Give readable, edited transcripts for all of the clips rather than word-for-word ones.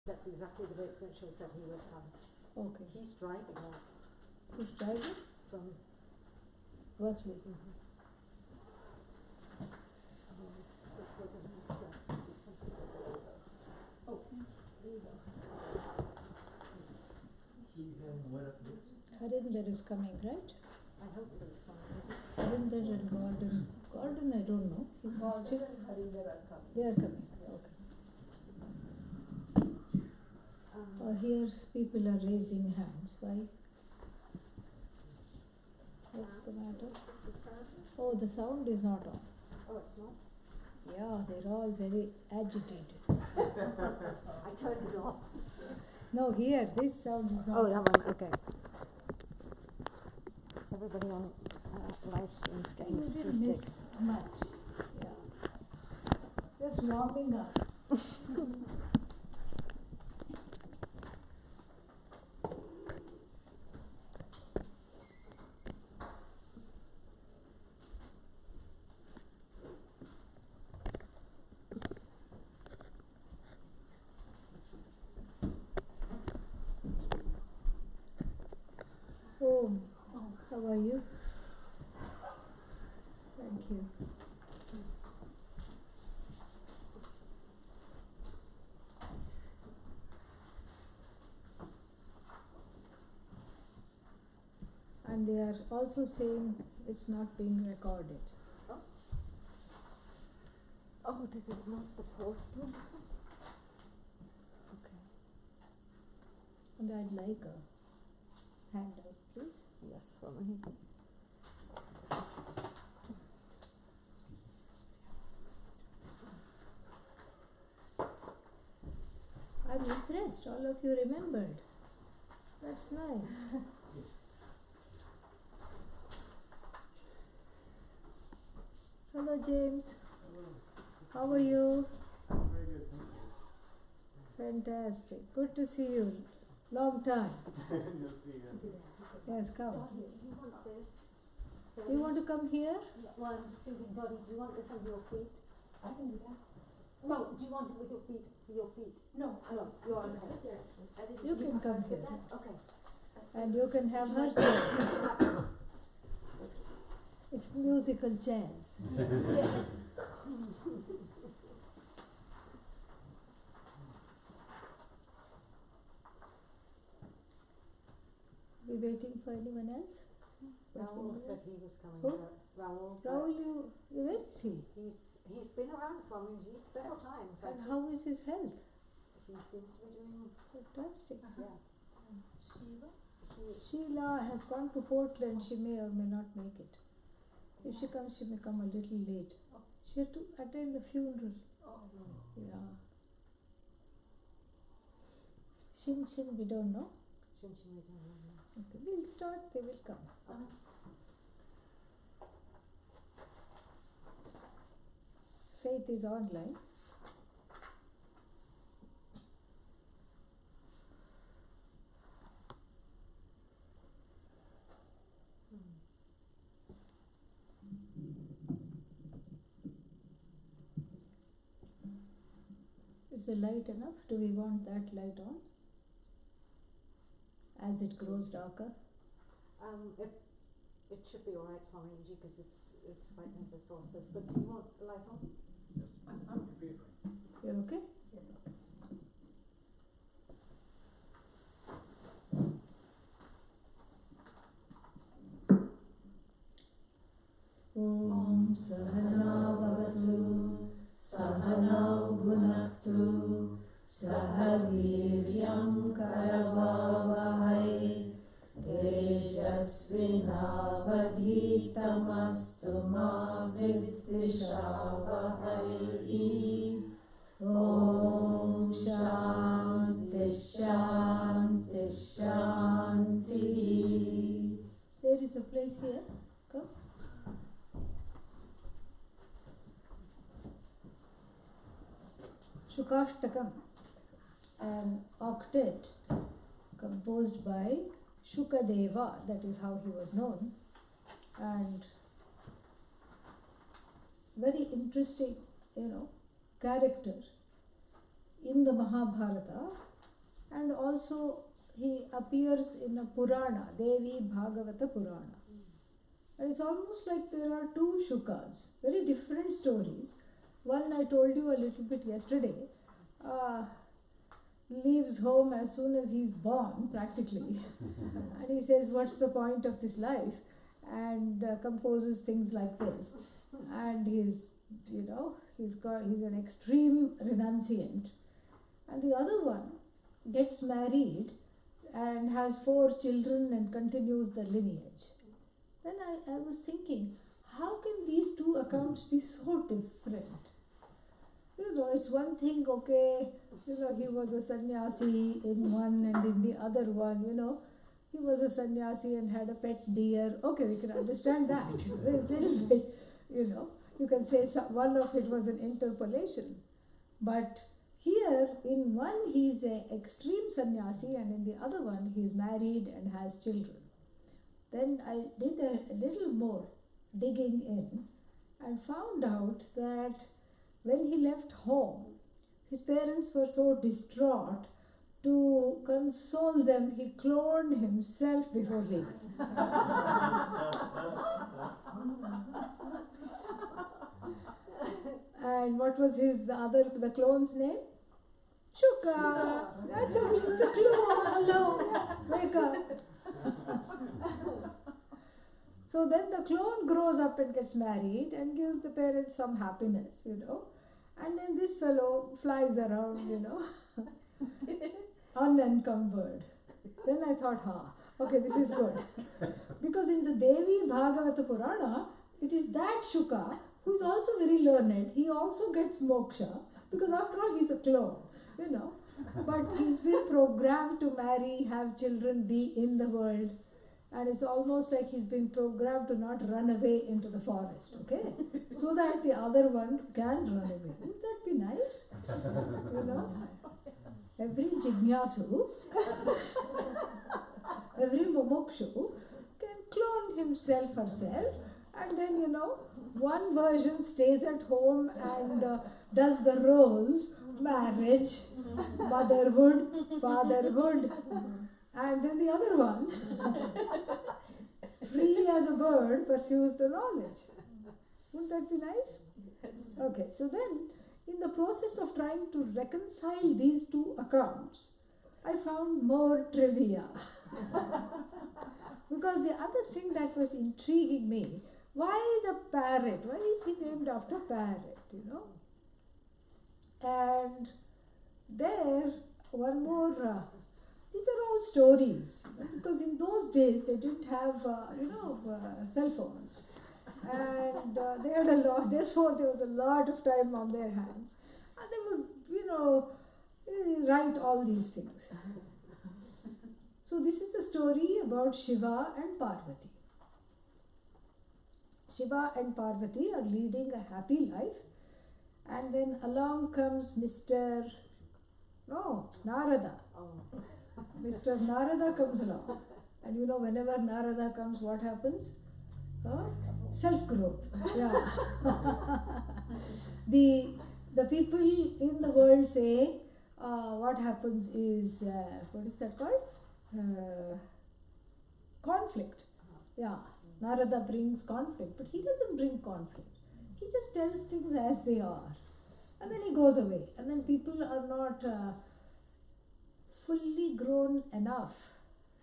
That's exactly the date Mitchell said he would come. Okay. He's driving now He's driving? from. Worsley. Let's go to the do something. Oh, there you go. Harinder is coming, right? I hope so. It's fine. Harinder and Gordon. Gordon, I don't know. Gordon and Harinder are coming. They are coming. Okay. Here people are raising hands. Why? What's the matter? Oh, the sound is not on. Oh, it's not? Yeah, they're all very agitated. I turned it off. No, here, this sound is not Oh, that one, okay. Everybody on live stream is getting You didn't seasick. miss much. Yeah. Just warming up. Oh, how are you? Thank you. And they are also saying it's not being recorded. Oh, did it not the postal? Okay. And I'd like a handout, please. Yes, Swamini. I'm impressed. All of you remembered. That's nice. Hello, James. How are you? Very good, thank you. Fantastic. Good to see you. Long time. Good to see you. Yes, come. Do you want this? Do you want to come here? Well, I'm just thinking, Dottie, do you want this under your feet? I can do that. No, do you want it with your feet, for your feet? No, No, you're on the sit there. You can come here. Okay. And you can have her chair. It's musical chairs. We waiting for anyone else? Raoul said he was coming. Who? Raoul. Raoul, where is he? He's been around Swamiji several times. And how is his health? He seems to be doing. Fantastic. Yeah. Shiva? Sheila has gone to Portland. She may or may not make it. If she comes, she may come a little late. She had to attend the funeral. Oh, no. Yeah. Shin, we don't know. We don't know. Okay, we'll start. They will come. Faith is online. Is the light enough? Do we want that light on? As it grows darker? It should be alright, Swamiji, because it's right near the sources. But do you want the light on? I'm completely fine. You're okay? Om Sahana Bhavatu Sahanau Bhunaktu Sahaviryam Karavavahai Tejasvinavadhitamastu ma vidvishavahai. Om Shanti Shanti Shanti. There is a place here. Come. Sukastakam, an octet composed by Shukadeva, that is how he was known, and very interesting, character in the Mahabharata. and also he appears in a Purana, Devi Bhagavata Purana. And it's almost like there are two Shukas, very different stories. One I told you a little bit yesterday, leaves home as soon as he's born, practically. And he says, what's the point of this life? And composes things like this. And he's an extreme renunciant. And the other one gets married and has 4 children and continues the lineage. Then I was thinking, how can these two accounts be so different? It's one thing, okay, he was a sannyasi in one, and in the other one, he was a sannyasi and had a pet deer. Okay, we can understand that. There's a little bit, you can say one of it was an interpolation. But here, in one he's an extreme sannyasi, and in the other one he's married and has children. Then I did a little more digging in and found out that when he left home, his parents were so distraught. To console them, he cloned himself before leaving. And what was the clone's name? Shuka. That's all, it's a clone. Hello, wake up. So then the clone grows up and gets married and gives the parents some happiness, And then this fellow flies around, unencumbered. Then I thought, okay, this is good. Because in the Devi Bhagavata Purana, it is that Shuka who is also very learned. He also gets moksha, because after all he's a clone, But he's been programmed to marry, have children, be in the world. And it's almost like he's been programmed to not run away into the forest, okay? So that the other one can run away. Wouldn't that be nice? Every jignasu, every mumukshu can clone himself, herself, and then, one version stays at home and does the roles, marriage, motherhood, fatherhood, and then the other one, free as a bird, pursues the knowledge. Wouldn't that be nice? Yes. Okay, so then, in the process of trying to reconcile these two accounts, I found more trivia. Because the other thing that was intriguing me, why the parrot? Why is he named after parrot, And there, one more, these are all stories, because in those days they didn't have, cell phones. And they had a lot, therefore there was a lot of time on their hands. And they would, write all these things. So this is the story about Shiva and Parvati. Shiva and Parvati are leading a happy life, and then along comes Narada. Mr. Narada comes along, and whenever Narada comes, what happens? Self-growth. Yeah. The people in the world say what happens is what is that called? Conflict. Yeah. Narada brings conflict, but he doesn't bring conflict. He just tells things as they are, and then he goes away. And then people are not fully grown enough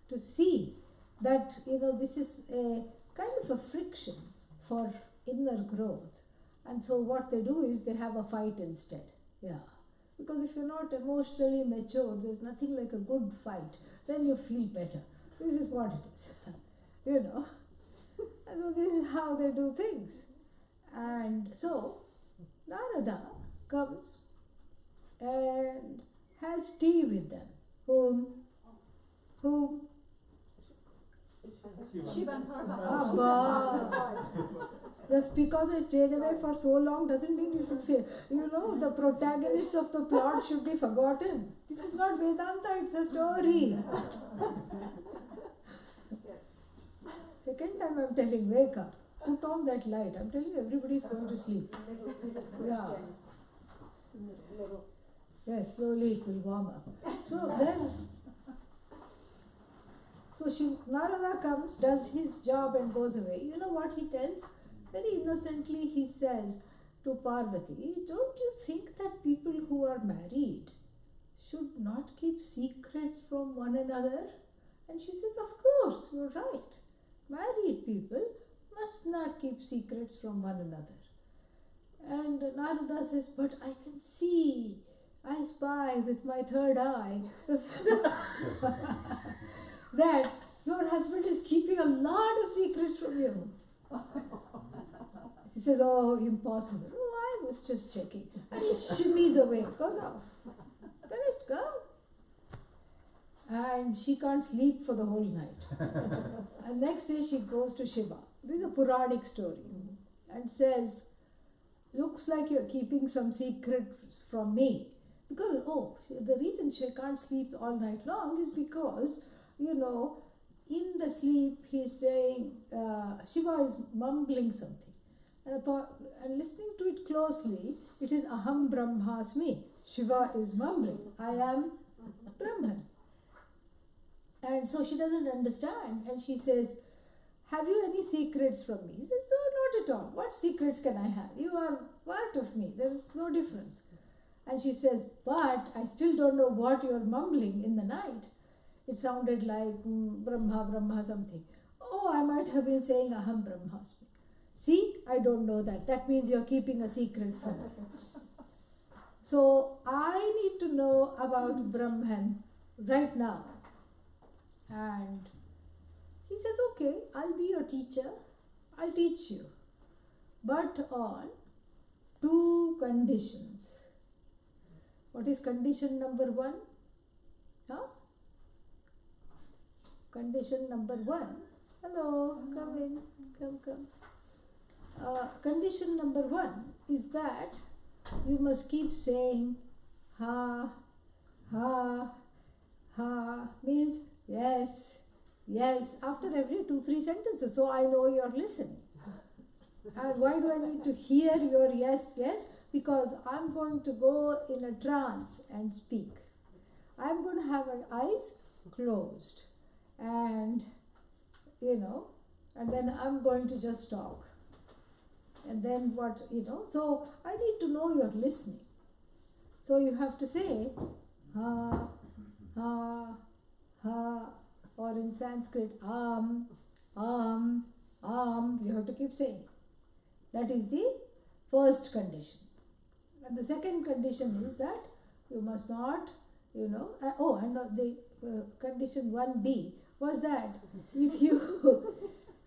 to see that this is a kind of a friction for inner growth. And so what they do is they have a fight instead. Yeah. Because if you're not emotionally mature, there's nothing like a good fight. Then you feel better. This is what it is. And so this is how they do things. And so Narada comes and has tea with them. Whom? Shiva and Parvati. Just because I stayed away for so long doesn't mean you should feel. The protagonists of the plot should be forgotten. This is not Vedanta, it's a story. Second time I'm telling, wake up. Put on that light. I'm telling you, everybody's going to sleep. Yeah. Yes, slowly it will warm up. So then, Narada comes, does his job and goes away. You know what he tells? Very innocently he says to Parvati, don't you think that people who are married should not keep secrets from one another? And she says, of course, you're right. Married people must not keep secrets from one another. And Narada says, but I can see, I spy with my third eye that your husband is keeping a lot of secrets from you. She says, oh, impossible. Oh, I was just checking. And he shimmies away, goes off. Finished, go. And she can't sleep for the whole night. And next day she goes to Shiva. This is a Puranic story. And says, looks like you're keeping some secrets from me. Because, the reason she can't sleep all night long is because, in the sleep he's saying, Shiva is mumbling something. And listening to it closely, it is Aham Brahmasmi. Shiva is mumbling, I am Brahman. And so she doesn't understand, and she says, have you any secrets from me? He says, no, not at all. What secrets can I have? You are part of me. There is no difference. And she says, but I still don't know what you are mumbling in the night. It sounded like Brahma something. Oh, I might have been saying Aham Brahmasmi. See, I don't know that. That means you're keeping a secret from me. So I need to know about Brahman right now. And he says, okay, I'll be your teacher. I'll teach you. But on 2 conditions. What is condition number 1? Condition number 1. Hello, come in. Come. Condition number 1 is that you must keep saying ha, ha, ha, means yes, yes, after every 2-3 sentences, so I know you're listening. And why do I need to hear your yes, yes? Because I'm going to go in a trance and speak. I'm going to have my eyes closed and then I'm going to just talk. And then so I need to know you're listening. So you have to say ha, ha, ha, or in Sanskrit you have to keep saying. That is the first condition. And the second condition is that you must not, the condition 1b was that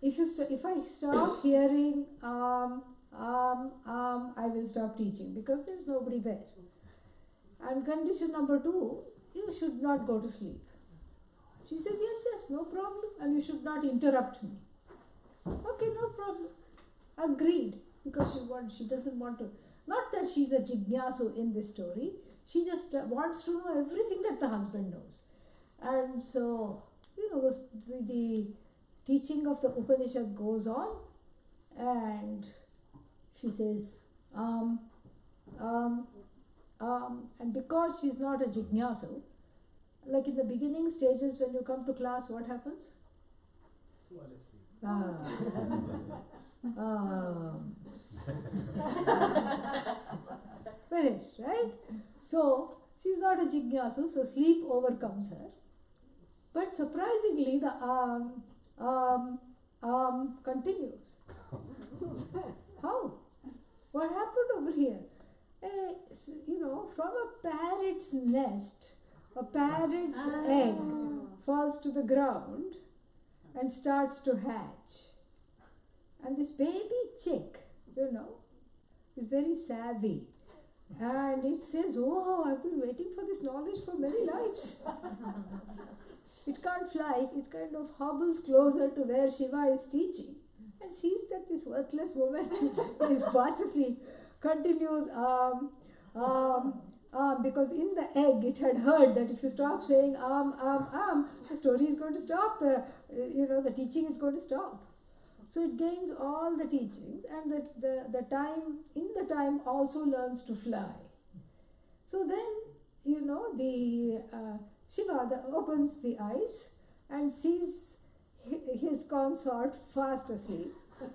if I stop hearing I will stop teaching because there's nobody there. And condition number 2, you should not go to sleep. She says, yes, no problem, and you should not interrupt me. Okay, no problem. Agreed, because she doesn't want to. Not that she's a jignasu in this story. She just wants to know everything that the husband knows. And so, the teaching of the Upanishad goes on, and she says, and because she's not a jignasu, like in the beginning stages when you come to class, what happens? Finished, right? So she's not a jignasu, so sleep overcomes her. But surprisingly, the continues. How? What happened over here? From a parrot's nest, a parrot's egg falls to the ground and starts to hatch. And this baby chick, is very savvy. And it says, oh, I've been waiting for this knowledge for many lives. It can't fly. It kind of hobbles closer to where Shiva is teaching and sees that this worthless woman is fast asleep. Continues, because in the egg it had heard that if you stop saying the story is going to stop, the teaching is going to stop. So it gains all the teachings, and the time also learns to fly. So then Shiva opens the eyes and sees his consort fast asleep. And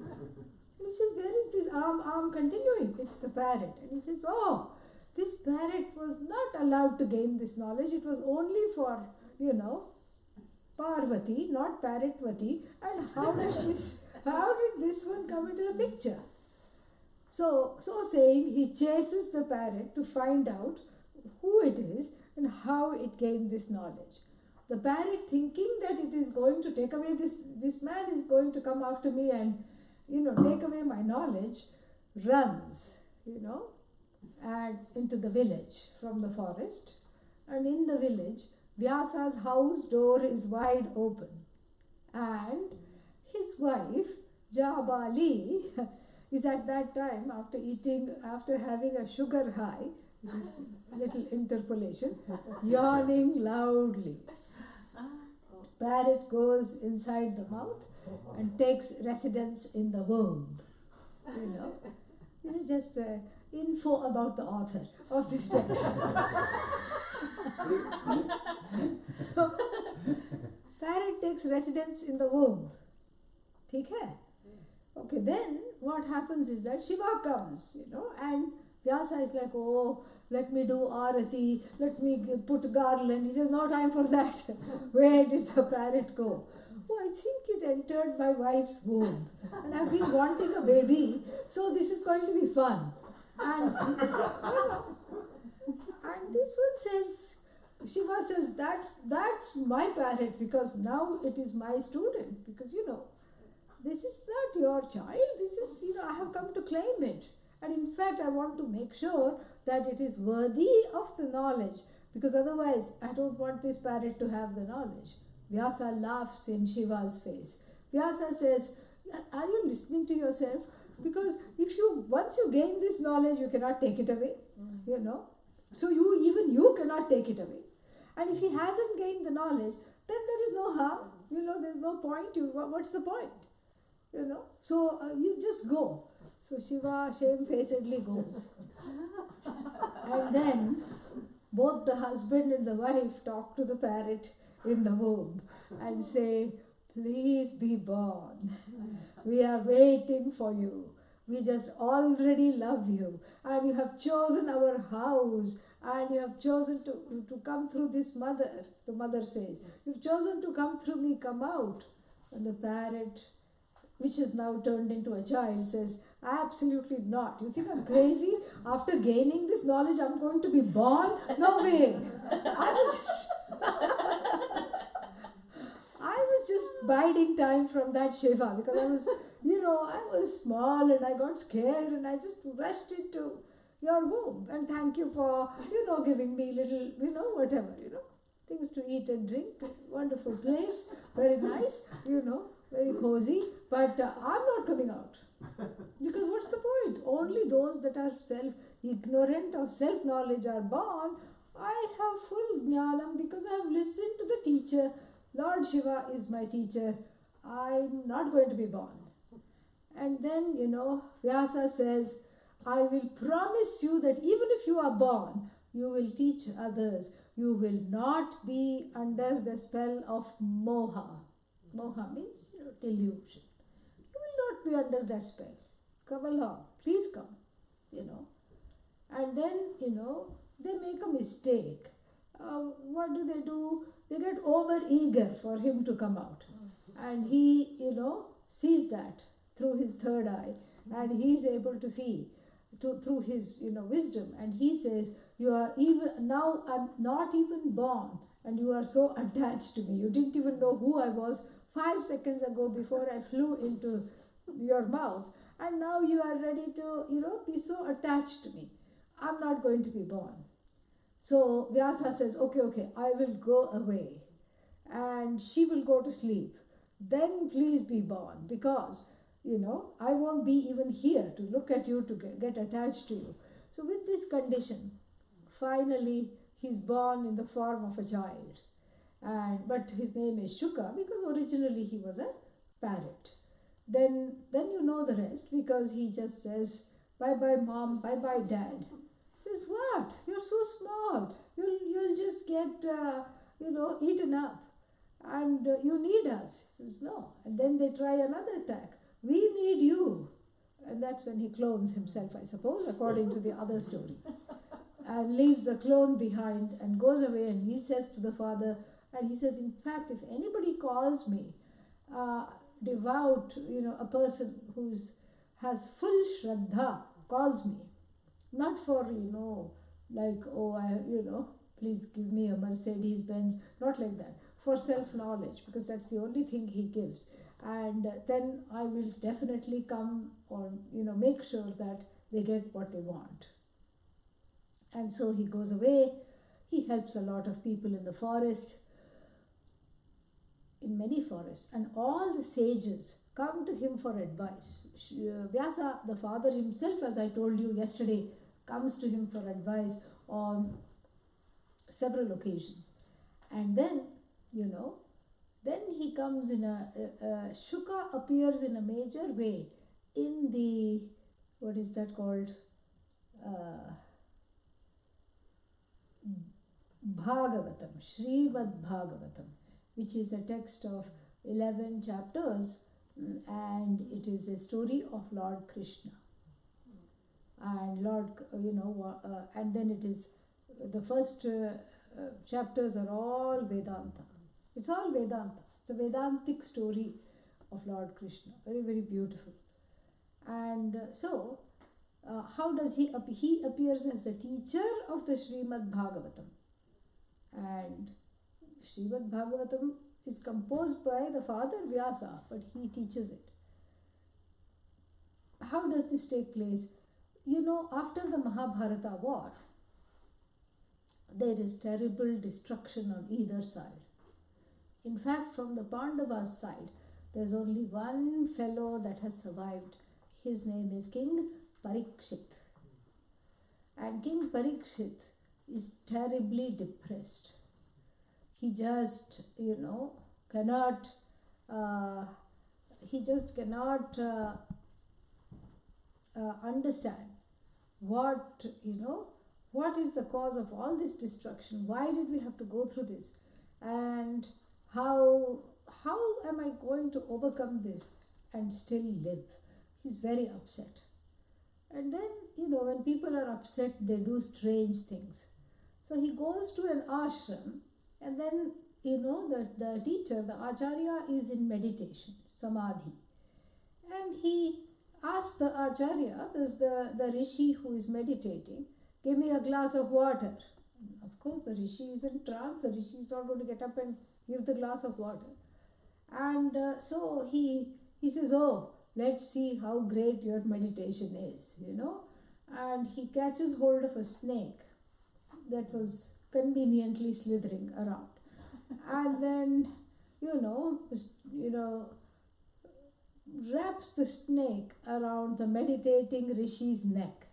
he says, where is this arm continuing? It's the parrot. And he says, oh, this parrot was not allowed to gain this knowledge. It was only for, Parvati, not Parrotvati. And how did this one come into the picture? So saying, he chases the parrot to find out who it is and how it gained this knowledge. The parrot, thinking that it is going to take away this man is going to come after me and take away my knowledge, runs and into the village from the forest. And in the village, Vyasa's house door is wide open, and his wife Jabali is at that time, after having a sugar high, this little interpolation, yawning loudly. Parrot goes inside the mouth and takes residence in the womb. This is just info about the author of this text. So, parrot takes residence in the womb. ठीक है? Okay, then what happens is that Shiva comes, and Vyasa is like, oh, let me do arati, let me put garland. He says, no time for that. Where did the parrot go? Oh, I think it entered my wife's womb. And I've been wanting a baby, so this is going to be fun. And, and this one says, Shiva says, that's my parrot, because now it is my student. Because, this is not your child, this is, I have come to claim it. And in fact, I want to make sure that it is worthy of the knowledge, because otherwise I don't want this parrot to have the knowledge. Vyasa laughs in Shiva's face. Vyasa says, are you listening to yourself? Because once you gain this knowledge, you cannot take it away, So even you cannot take it away. And if he hasn't gained the knowledge, then there is no harm, there's no point. What's the point? So you just go. So Shiva shamefacedly goes. And then both the husband and the wife talk to the parrot in the womb and say, please be born. We are waiting for you. We just already love you. And you have chosen our house. And you have chosen to come through this mother. The mother says, you've chosen to come through me, come out. And the parrot, which has now turned into a child, says, absolutely not. You think I'm crazy? After gaining this knowledge, I'm going to be born? No way. I was just biding time from that Shiva, because I was small and I got scared and I just rushed into your womb. And thank you for, giving me little, whatever, things to eat and drink. Wonderful place, very nice, very cozy. But I'm not coming out. Because what's the point? Only those that are ignorant of self-knowledge are born. I have full jnanam because I have listened to the teacher. Lord Shiva is my teacher. I'm not going to be born. And then, Vyasa says, I will promise you that even if you are born, you will teach others. You will not be under the spell of moha. Moha means delusion. You will not be under that spell. Come along. Please come. And then, they make a mistake. What do? They get over-eager for him to come out. And he, sees that through his third eye. And he is able to see through his, wisdom. And he says, you are now I'm not even born. And you are so attached to me. You didn't even know who I was 5 seconds ago before I flew into your mouth. And now you are ready to, be so attached to me. I'm not going to be born. So Vyasa says, okay, I will go away. And she will go to sleep. Then please be born, because, I won't be even here to look at you, to get attached to you. So with this condition, finally, he's born in the form of a child. But his name is Shuka, because originally he was a parrot. Then you know the rest, because he just says, bye-bye mom, bye-bye dad. Says, what? You're so small. You'll just get, eaten up. And you need us. He says, no. And then they try another attack. We need you. And that's when he clones himself, I suppose, according to the other story. And leaves the clone behind and goes away, and he says to the father, and he says, in fact, if anybody calls me devout, a person who has full Shraddha, calls me, not for, please give me a Mercedes Benz, not like that, for self-knowledge, because that's the only thing he gives. And then I will definitely come on, make sure that they get what they want. And so he goes away. He helps a lot of people in the forest, in many forests, and all the sages come to him for advice. Vyasa, the father himself, as I told you yesterday, comes to him for advice on several occasions. And then, then he comes in Shuka appears in a major way in the, what is that called? Bhagavatam, Srimad Bhagavatam, which is a text of 11 chapters, and it is a story of Lord Krishna. And and then it is, the first chapters are all Vedanta. It's all Vedanta. It's a Vedantic story of Lord Krishna. Very, very beautiful. And how does he appear? He appears as the teacher of the Srimad Bhagavatam. And Srimad Bhagavatam is composed by the father Vyasa, but he teaches it. How does this take place? After the Mahabharata war, there is terrible destruction on either side. In fact, from the Pandavas' side, there's only one fellow that has survived. His name is King Parikshit. And King Parikshit is terribly depressed. He just, cannot understand what is the cause of all this destruction. Why did we have to go through this? And how am I going to overcome this and still live? He's very upset. And then, when people are upset, they do strange things. So he goes to an ashram, and then, the teacher, the acharya, is in meditation, samadhi. And he asks the acharya, the rishi who is meditating, give me a glass of water. And of course, the rishi is in trance. The rishi is not going to get up and give the glass of water. And so he says, oh, let's see how great your meditation is, And he catches hold of a snake that was conveniently slithering around. And then, wraps the snake around the meditating rishi's neck.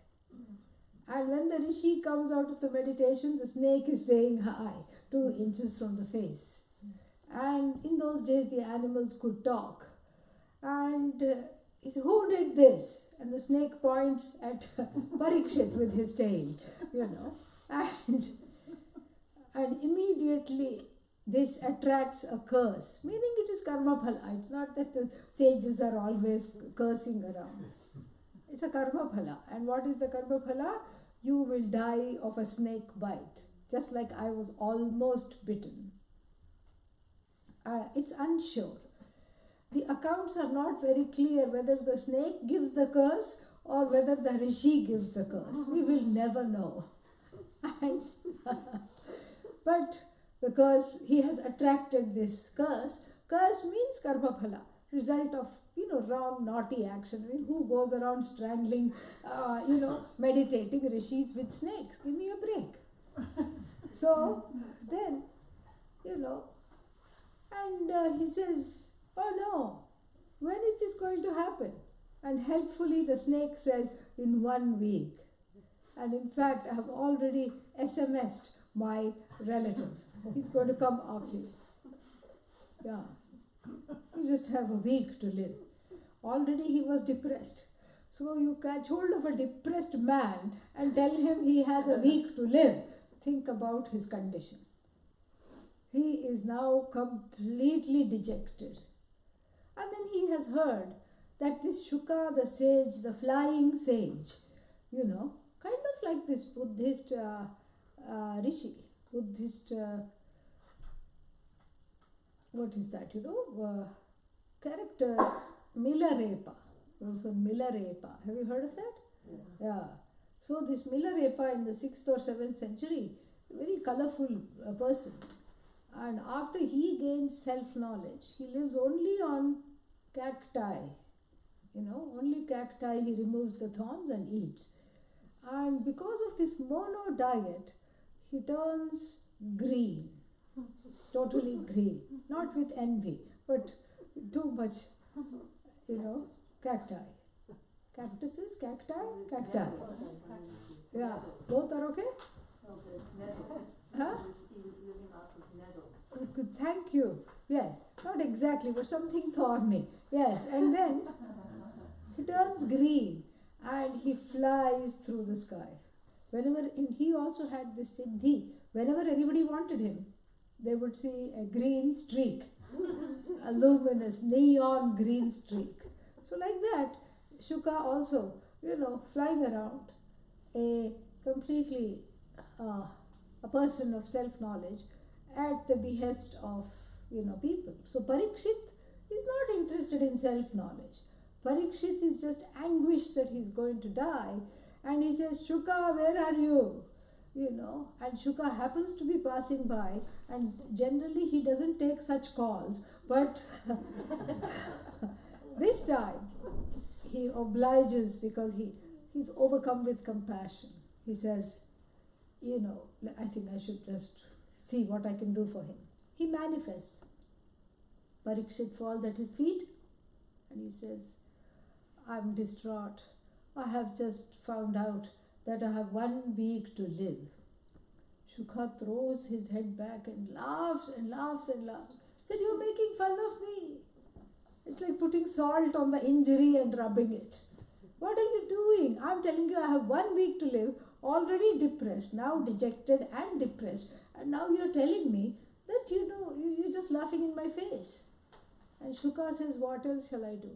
And when the rishi comes out of the meditation, the snake is saying hi, 2 inches from the face. And in those days, the animals could talk. And he says, who did this? And the snake points at Parikshit with his tail, And immediately this attracts a curse, meaning it is karma phala. It's not that the sages are always cursing around. It's a karma phala. And what is the karma phala? You will die of a snake bite, just like I was almost bitten. It's unsure. The accounts are not very clear whether the snake gives the curse or whether the rishi gives the curse. We will never know. But because he has attracted this curse, curse means karma phala, result of wrong, naughty action. I mean, who goes around strangling, meditating rishis with snakes? Give me a break. So then, and he says, oh no, when is this going to happen? And helpfully the snake says, in 1 week. And in fact, I have already SMS'd my relative. He's going to come after you. Yeah. You just have a week to live. Already he was depressed. So you catch hold of a depressed man and tell him he has a week to live. think about his condition. He is now completely dejected. And then he has heard that this Shuka, the sage, the flying sage, kind of like this Buddhist rishi, Buddhist, what is that, character, Milarepa. There was one Milarepa. Have you heard of that? Yeah. So this Milarepa in the 6th or 7th century, very colorful person. And after he gains self-knowledge, he lives only on cacti. Only cacti, he removes the thorns and eats. And because of this mono diet, he turns green, totally green. Not with envy, but too much, cacti. Cactuses, cacti. Yeah, both are okay? Huh? Thank you. Yes, not exactly, but something thorny. Yes, and then he turns green and he flies through the sky. He also had this siddhi. Whenever anybody wanted him, they would see a green streak, a luminous neon green streak. So like that, Shuka also, flying around, a completely a person of self-knowledge at the behest of, people. So Parikshit is not interested in self-knowledge. Parikshit is just anguished that he's going to die, and he says, Shuka, where are you? And Shuka happens to be passing by, and generally he doesn't take such calls, but this time he obliges because he's overcome with compassion. He says, I think I should just see what I can do for him. He manifests. Parikshit falls at his feet and he says, I'm distraught. I have just found out that I have 1 week to live. Shuka throws his head back and laughs and laughs and laughs. Said, you're making fun of me. It's like putting salt on the injury and rubbing it. What are you doing? I'm telling you, I have 1 week to live, already depressed, now dejected and depressed. And now you're telling me that, you're just laughing in my face. And Shuka says, what else shall I do?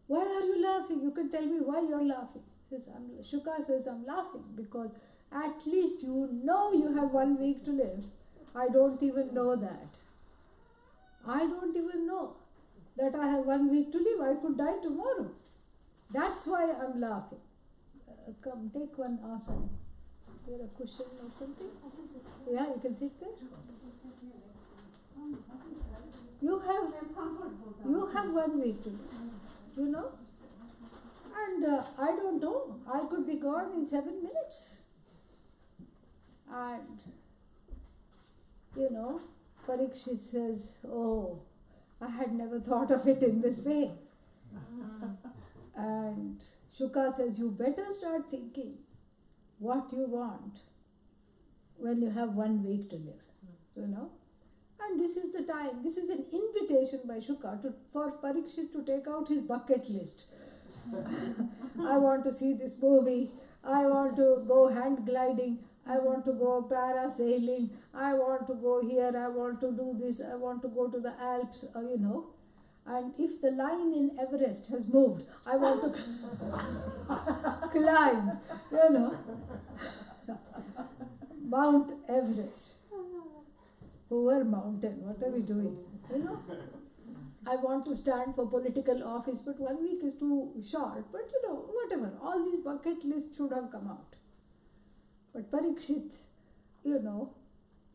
Why are you laughing? You can tell me why you're laughing. Shuka says, I'm laughing because at least you have 1 week to live. I don't even know that. I don't even know that I have 1 week to live. I could die tomorrow. That's why I'm laughing. Come, take one asana. There a cushion or something? Yeah, you can sit there. You have 1 week to live, And I don't know. I could be gone in 7 minutes. And, Parikshit says, oh, I had never thought of it in this way. And Shuka says, you better start thinking what you want when you have 1 week to live, And this is the time, this is an invitation by Shuka for Parikshit to take out his bucket list. I want to see this movie, I want to go hand gliding, I want to go parasailing, I want to go here, I want to do this, I want to go to the Alps, And if the line in Everest has moved, I want to climb, Mount Everest. Poor mountain, what are we doing? I want to stand for political office, but 1 week is too short. But whatever, all these bucket lists should have come out. But Parikshit,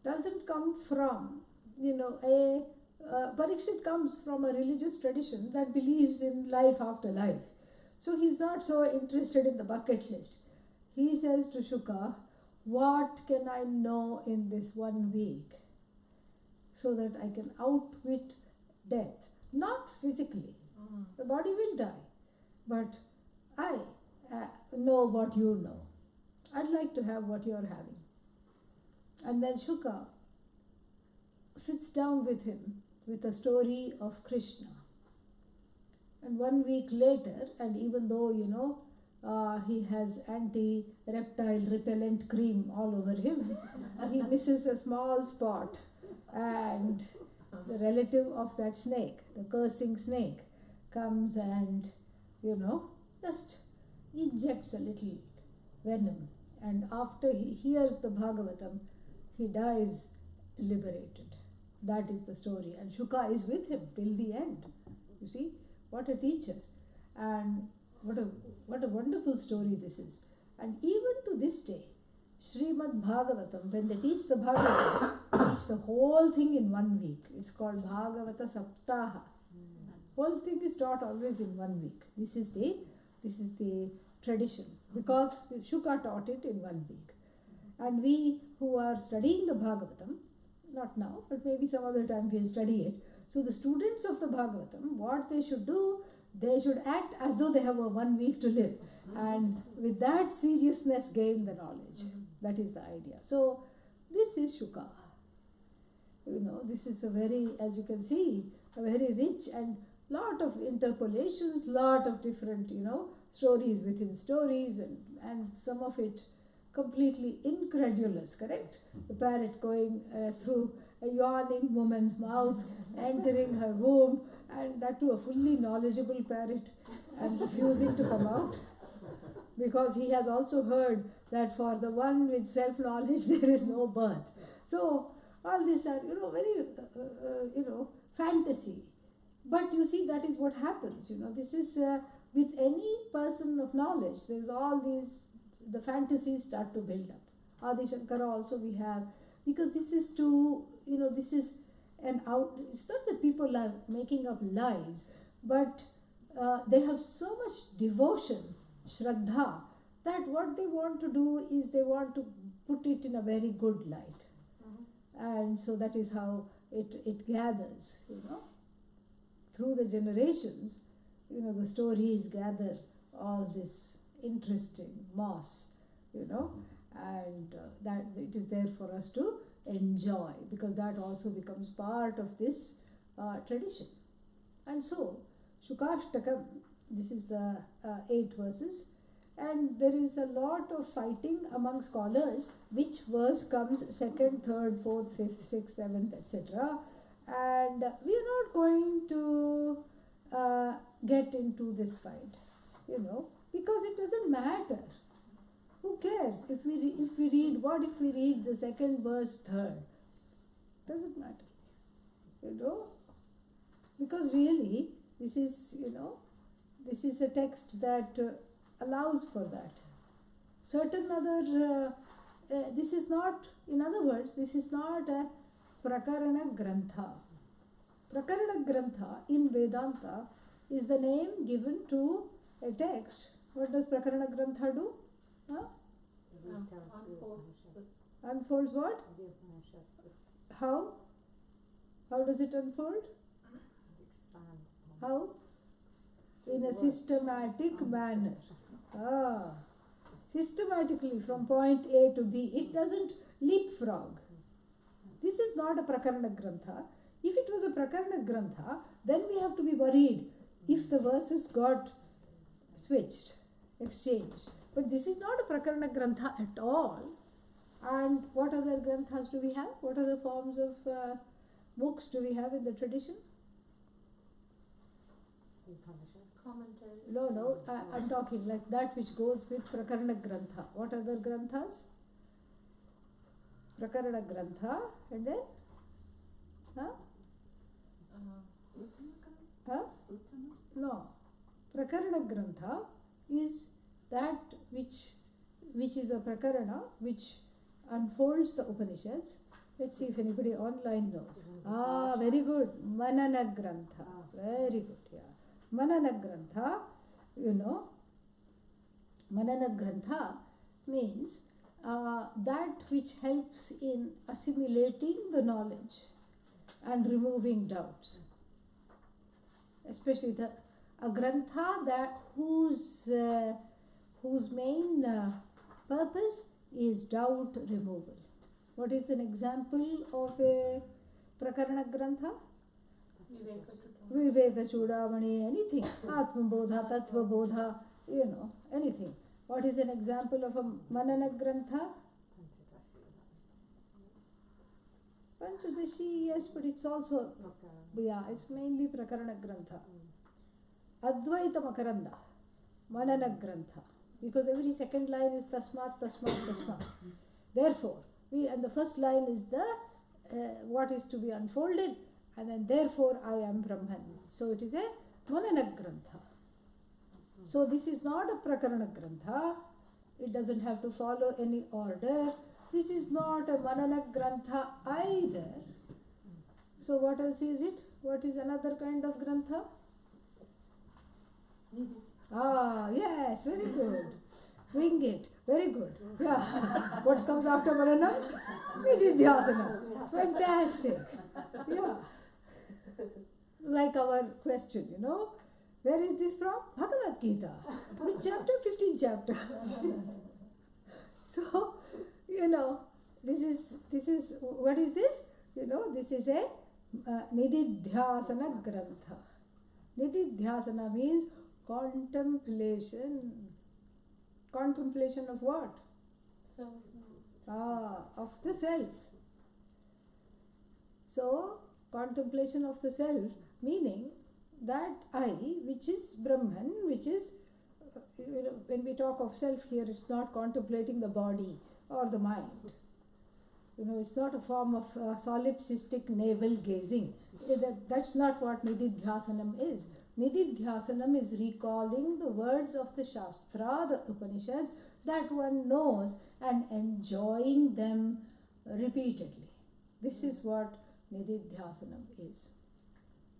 doesn't come from, Parikshit comes from a religious tradition that believes in life after life. So he's not so interested in the bucket list. He says to Shuka, what can I know in this 1 week so that I can outwit death? Not physically. The body will die. But I know what you know. I'd like to have what you're having. And then Shuka sits down with him with a story of Krishna. And 1 week later, and even though, He has anti-reptile repellent cream all over him. He misses a small spot, and the relative of that snake, the cursing snake, comes and, just injects a little venom. And after he hears the Bhagavatam, he dies liberated. That is the story. And Shuka is with him till the end. You see, what a teacher. And what a wonderful story this is. And even to this day, Srimad Bhagavatam, when they teach the Bhagavatam, teach the whole thing in 1 week. It's called Bhagavata Saptaha. Whole thing is taught always in 1 week. This is the tradition, because Shuka taught it in 1 week. And we who are studying the Bhagavatam, not now, but maybe some other time we'll study it. So the students of the Bhagavatam, what they should do, they should act as though they have a 1 week to live. And with that seriousness gain the knowledge. That is the idea. So this is Shuka. This is a very, as you can see, a very rich and lot of interpolations, lot of different, stories within stories, and some of it completely incredulous, correct? The parrot going through a yawning woman's mouth, entering her womb, and that too a fully knowledgeable parrot, and refusing to come out, because he has also heard that for the one with self-knowledge there is no birth. So all these are, very, fantasy. But you see, that is what happens. This is with any person of knowledge. There is all these, the fantasies start to build up. Adi Shankara also we have, because this is to, this is an out. It's not that people are making up lies, but they have so much devotion, Shraddha, that what they want to do is they want to put it in a very good light. And so that is how it gathers, through the generations, the stories gather all this interesting moss, and that it is there for us to enjoy, because that also becomes part of this tradition. And so, Sukastakam, this is the 8 verses, and there is a lot of fighting among scholars, which verse comes 2nd, 3rd, 4th, 5th, 6th, 7th, etc. And we are not going to get into this fight, because it doesn't matter. Who cares if we read, what if we read the 2nd verse 3rd? Doesn't matter, because really this is a text that allows for that. Certain other, this is not, in other words, this is not a Prakarana Grantha. Prakarana Grantha in Vedanta is the name given to a text. What does Prakarana Grantha do? Unfolds what? How? How does it unfold? How? In a systematic manner. Systematically from point A to B. It doesn't leapfrog. This is not a Prakarana Grantha. If it was a Prakarana Grantha, then we have to be worried if the verses got switched, exchanged. But this is not a Prakarana Grantha at all. And what other Granthas do we have? What other forms of books do we have in the tradition? Commentary. No, I'm talking like that which goes with Prakarana Grantha. What other Granthas? Prakarana Grantha, and then? No. Prakarana Grantha is that which is a Prakarana which unfolds the Upanishads. Let's see if anybody online knows. Very good. Manana Grantha. Very good, yeah. Manana Grantha, Manana Grantha means that which helps in assimilating the knowledge and removing doubts. Especially a Grantha that whose main purpose is doubt removal. What is an example of a Prakarana Grantha? Viveka Chudamani, anything. Atma Bodha, Tattva Bodha, anything. What is an example of a Manana Grantha? Panchadashi, yes, but it's also, it's mainly Prakarana Grantha. Advaita Makaranda, Manana Grantha. Because every second line is Tasmat, Tasmat, Tasmat. Therefore, and the first line is the what is to be unfolded, and then therefore I am Brahman. So it is a Manana Grantha. So this is not a Prakarana Grantha. It doesn't have to follow any order. This is not a Manana Grantha either. So what else is it? What is another kind of Grantha? Ah, yes, very good. Wing it, very good. Yeah. What comes after Mananam? Nididhyasana. Fantastic. Yeah. Like our question, where is this from? Bhagavad Gita. Which chapter? 15th chapter. So, this is, what is this? This is a Nididhyasana Grantha. Nididhyasana means contemplation. Contemplation of what? Of the self. So, contemplation of the self, meaning that I, which is Brahman, which is, when we talk of self here, it's not contemplating the body or the mind. It's not a form of solipsistic navel gazing. That's not what Nididhyasanam is. Nididhyasanam is recalling the words of the Shastra, the Upanishads, that one knows and enjoying them repeatedly. This is what Nididhyasanam is.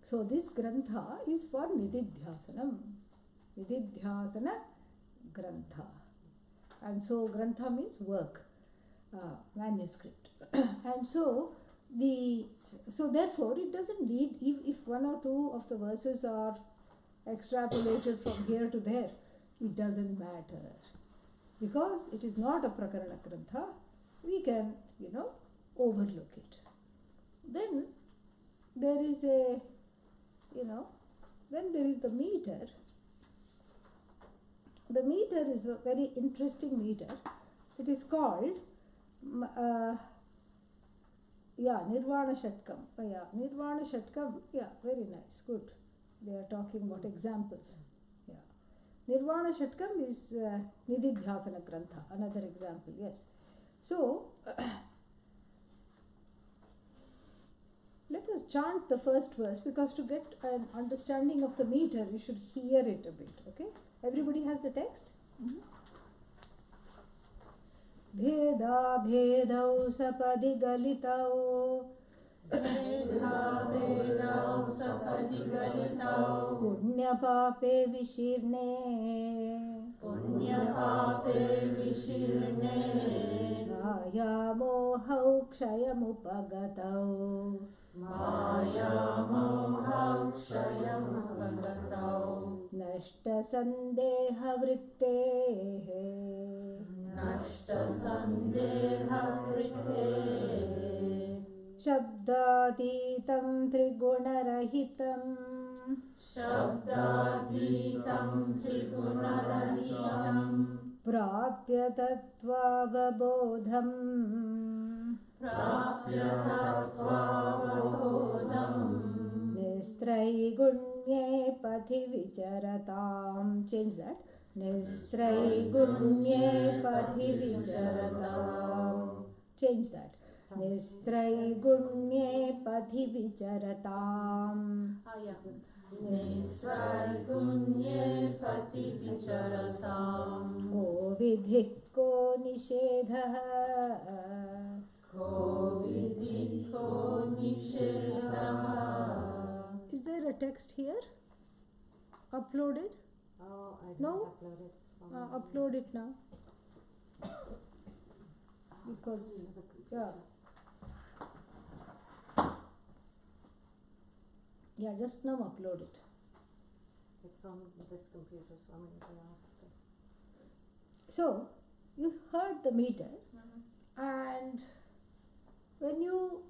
So this Grantha is for Nididhyasanam. Nididhyasana Grantha. And so Grantha means work, manuscript. And so therefore it doesn't need, if one or two of the verses are extrapolated from here to there, it doesn't matter. Because it is not a Prakarana Grantha, we can, overlook it. Then there is then there is the meter. The meter is a very interesting meter. It is called Nirvana Shatkam. Nirvana Shatkam, very nice, good. They are talking about examples. Nirvana Shatkam is Nididhyasana Grantha, another example, yes. So, let us chant the first verse, because to get an understanding of the meter, you should hear it a bit, okay? Everybody has the text? Bheda bhedau sapadi galitau Punya pape vishirne Maya mohau kshayamupagatau Nashta sandeha vrittehe Shabdatitam trigunarahitam Prapya tattvavabodham Nistraigунye pathi vicharatam. Change that. Nistraigунye pathi vicharatam. Change that. Nistraigунye pathi vicharatam. Nistraigунye pati vicharatam. Ko vidhi ko nishedha. Is there a text here? Uploaded? Oh, I didn't No? upload it. Upload it now. Because, just now upload it. It's on this computer, so I'm going to So, you heard the meter, and when you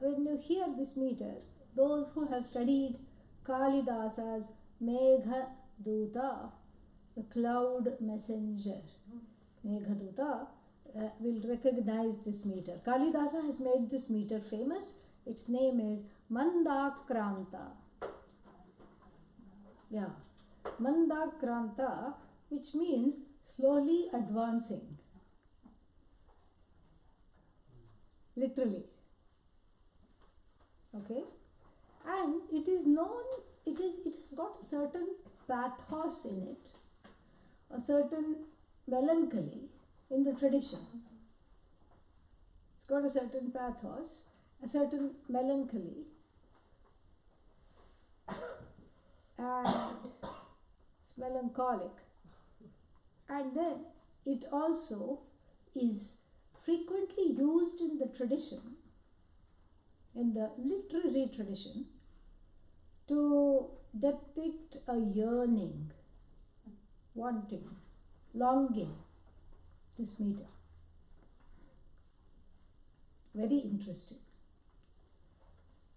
when you hear this meter, those who have studied Kalidasa's Megha Duta, the cloud messenger. Megha Duta will recognize this meter. Kalidasa has made this meter famous. Its name is Mandakranta. Yeah, Mandakranta, which means slowly advancing. Literally. Okay? And it is known, it has got a certain pathos in it, a certain melancholy in the tradition. It's got a certain pathos, a certain melancholy, and it's melancholic. And then it also is frequently used in the tradition, in the literary tradition, to depict a yearning, wanting, longing, this meter. Very interesting.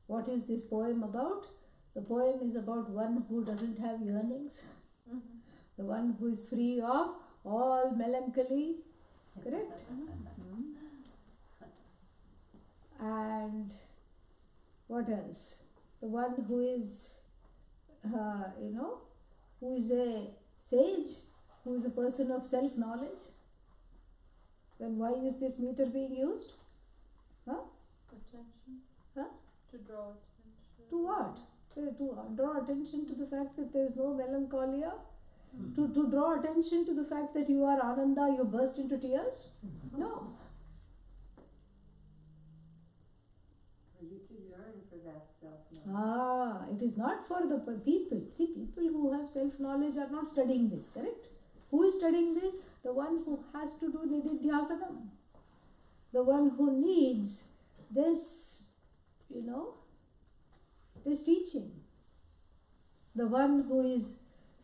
What is this poem about? The poem is about one who doesn't have yearnings, the one who is free of all melancholy, correct? And what else? The one who is, who is a sage, who is a person of self-knowledge. Then why is this meter being used? Attention. Huh? To draw attention. To what? To draw attention to the fact that there is no melancholia? To draw attention to the fact that you are Ananda, you burst into tears? No. For you to yearn for that self-knowledge. It is not for the people. See, people who have self-knowledge are not studying this, correct? Who is studying this? The one who has to do nididhyasakam. The one who needs this, this teaching. The one who is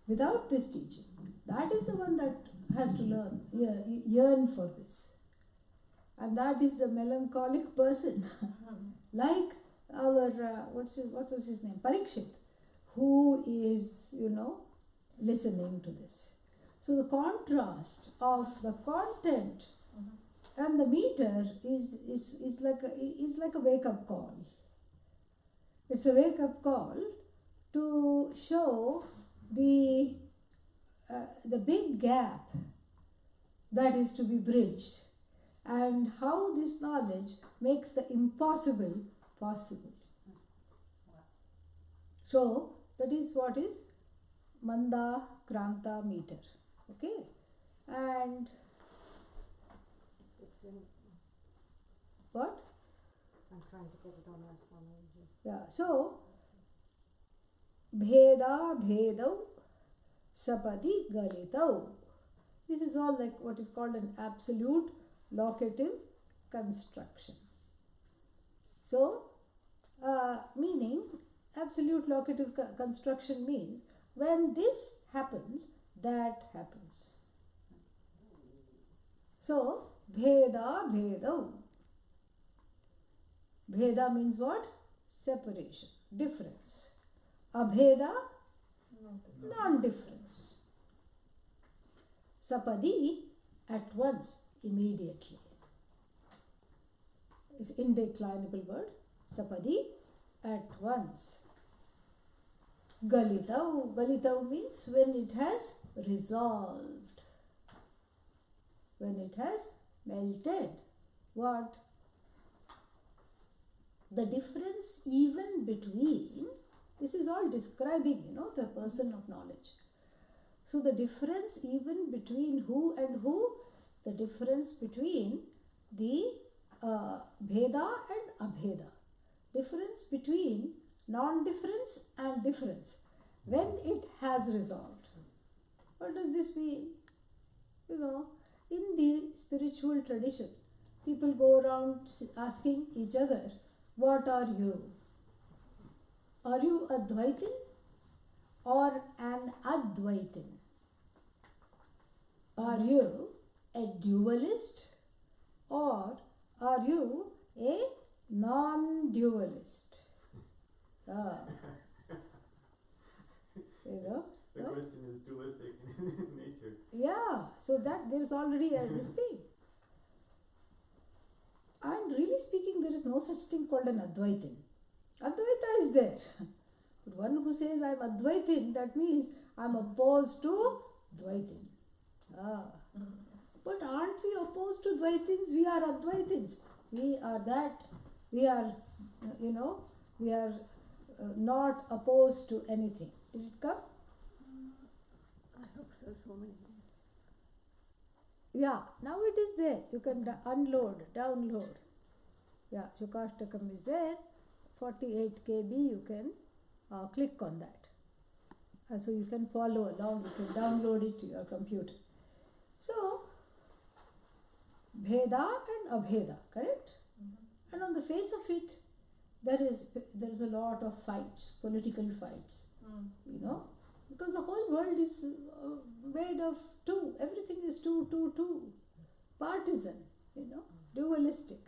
without this teaching. That is the one that has to learn, yearn for this. And that is the melancholic person. Like our, what was his name? Parikshit, who is, listening to this. So the contrast of the content and the meter is like a wake-up call. It's a wake-up call to show the big gap that is to be bridged, and how this knowledge makes the impossible possible. So that is what is Manda Kranta meter. Okay? And It's in, what? I'm trying to get it on my Swamini. Yeah, so Bheda Bhedau Sapadi Galitau. This is all like what is called an absolute locative construction. So, meaning, absolute locative construction means when this happens, that happens. So, Bheda Bhedau. Bheda means what? Separation, difference. Abheda, non-difference. Sapadi, at once, immediately. It's indeclinable word. Sapadi, at once. Galitau. Galitau means when it has resolved. When it has melted. What? The difference even between, this is all describing, the person of knowledge. So the difference even between who and who, the difference between the Bheda and Abheda. Difference between non-difference and difference. When it has resolved. What does this mean? In the spiritual tradition, people go around asking each other, what are you? Are you Advaitin or an Advaitin? Are you a dualist or are you a non-dualist? you know. The question is dualistic in nature. Yeah, so that there is already this thing. And really speaking, there is no such thing called an Advaitin. Advaita is there. But one who says I am Advaitin, that means I am opposed to Dvaitin. But aren't we opposed to Dvaitins? We are Advaitins. We are that. We are, we are not opposed to anything. Did it come? I hope so, Swamini. Yeah, now it is there. You can download. Yeah, Sukastakam is there. 48 KB, you can click on that. So you can follow along, you can download it to your computer. So, Bheda and Abheda, correct? And on the face of it, there is a lot of fights, political fights, because the whole world is made of two. Everything is two. Partisan, dualistic.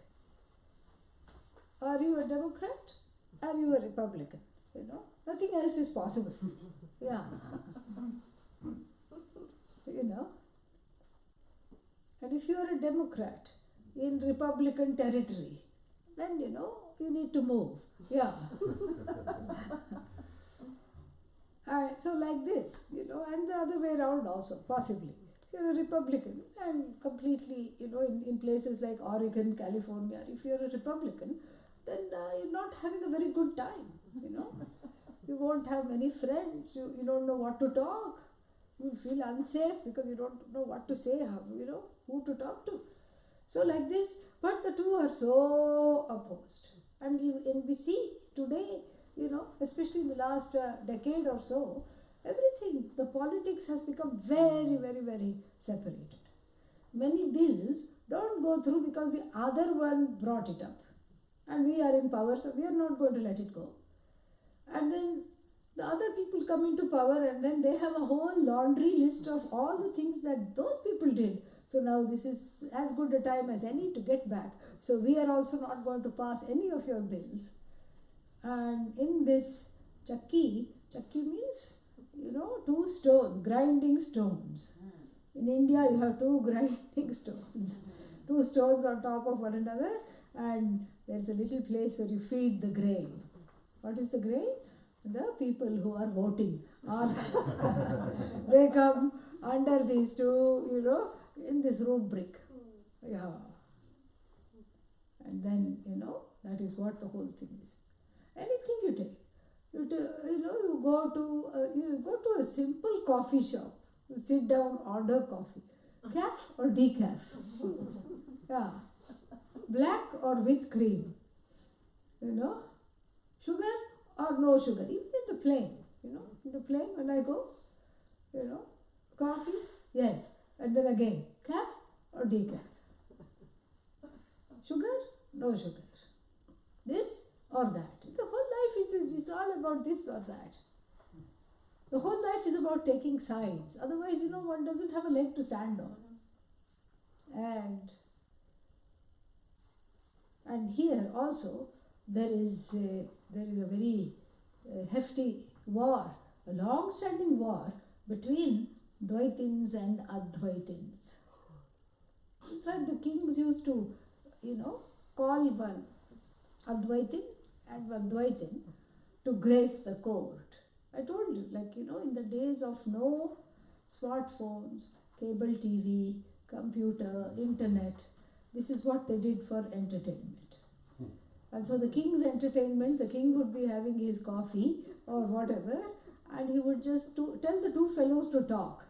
Are you a Democrat? Are you a Republican? Nothing else is possible. Yeah. And if you are a Democrat in Republican territory, then you need to move. Yeah. So like this, and the other way around also, possibly. You're a Republican and completely, in places like Oregon, California, if you're a Republican, then you're not having a very good time, You won't have many friends, you don't know what to talk, you feel unsafe because you don't know what to say, who to talk to. So like this, but the two are so opposed. And we see today, especially in the last decade or so, everything, the politics has become very, very, very separated. Many bills don't go through because the other one brought it up. And we are in power, so we are not going to let it go. And then the other people come into power and then they have a whole laundry list of all the things that those people did. So now this is as good a time as any to get back. So we are also not going to pass any of your bills. And in this chakki means, two stones, grinding stones. In India you have two grinding stones. Two stones on top of one another, and there's a little place where you feed the grain. What is the grain? The people who are voting. They come under these two, in this rubric. Yeah. And then, that is what the whole thing is. Anything you take. You go to a simple coffee shop. You sit down, order coffee. Caf or decaf? Yeah. Black or with cream? Sugar or no sugar? Even in the plain, in the plain when I go, coffee, yes. And then again, caf or decaf? Sugar, no sugar. This or that. The whole life it's all about this or that. The whole life is about taking sides. Otherwise, one doesn't have a leg to stand on. And here also there is a very hefty war, a long-standing war between Dvaitins and Advaitins. In fact, the kings used to, call one Advaitin and one Dvaitin to grace the court. I told you, in the days of no smartphones, cable TV, computer, internet, this is what they did for entertainment. And so the king's entertainment, the king would be having his coffee or whatever, and he would just tell the two fellows to talk.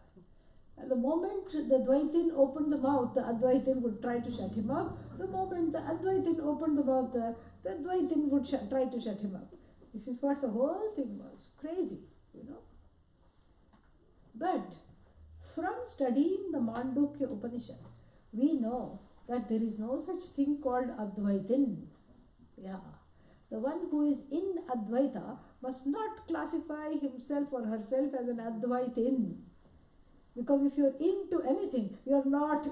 And the moment the Dvaitin opened the mouth, the Advaitin would try to shut him up. The moment the Advaitin opened the mouth, the Dvaitin would try to shut him up. This is what the whole thing was. Crazy, But from studying the Mandukya Upanishad, we know that there is no such thing called Advaitin. Yeah. The one who is in Advaita must not classify himself or herself as an Advaitin. Because if you're into anything, you're not,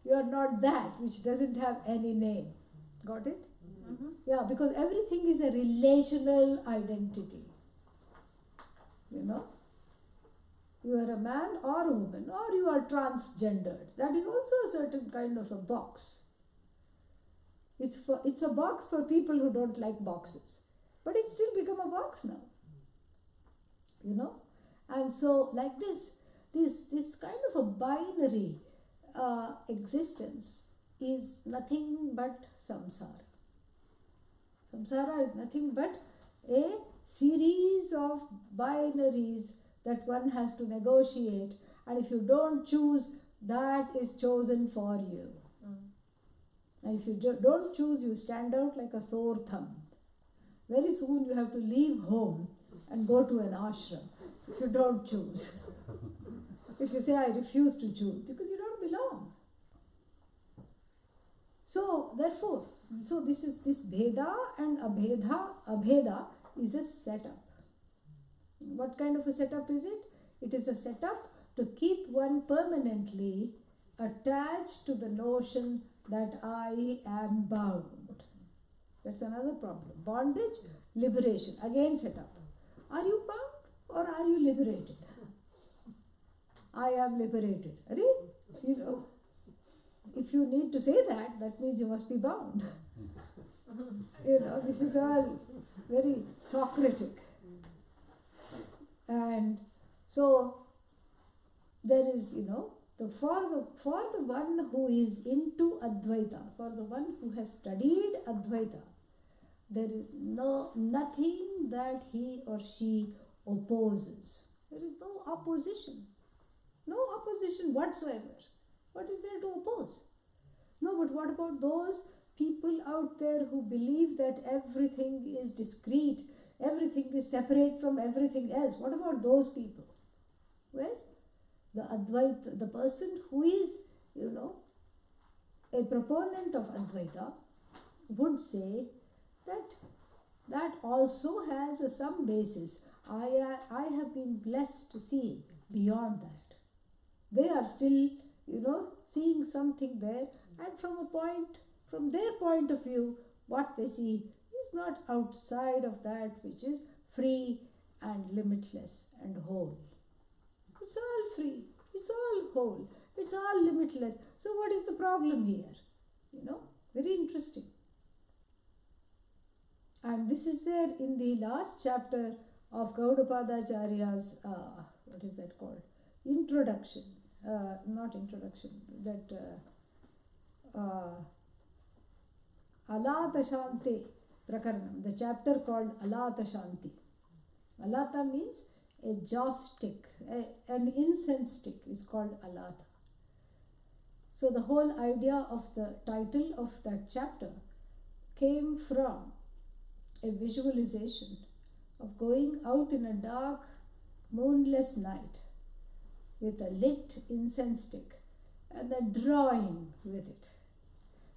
you're not that which doesn't have any name. Got it? Mm-hmm. Yeah, because everything is a relational identity. You know, you are a man or a woman, or you are transgendered. That is also a certain kind of a box. It's a box for people who don't like boxes, but it's still become a box now. You know, and so like this kind of a binary existence is nothing but samsara. Samsara is nothing but a series of binaries that one has to negotiate, and if you don't choose, that is chosen for you. And if you don't choose, you stand out like a sore thumb. Very soon you have to leave home and go to an ashram if you don't choose. If you say, I refuse to choose, because you don't belong. So, therefore, this is this Bheda and Abheda is a setup. What kind of a setup is it? It is a setup to keep one permanently attached to the notion that I am bound. That's another problem. Bondage, liberation, again setup. Are you bound or are you liberated? I am liberated. You know, if you need to say that, that means you must be bound. You know, this is all very Socratic. And so there is, you know, for the one who is into Advaita, for the one who has studied Advaita, there is nothing that he or she opposes. There is no opposition. No opposition whatsoever. What is there to oppose? No, but what about those people out there who believe that everything is discrete, everything is separate from everything else? What about those people? Well, the Advaita, the person who is, you know, a proponent of Advaita would say that also has some basis. I have been blessed to see beyond that. They are still, you know, seeing something there, and from their point of view, what they see is not outside of that which is free and limitless and whole. It's all free, it's all whole, it's all limitless. So what is the problem here? You know, very interesting. And this is there in the last chapter of Gaudapadacharya's, what is that called? Introduction. Not introduction, that Alata Shanti Prakaranam, the chapter called Alata Shanti. Alata means a joss stick, an incense stick is called Alata. So the whole idea of the title of that chapter came from a visualization of going out in a dark, moonless night with a lit incense stick and then drawing with it.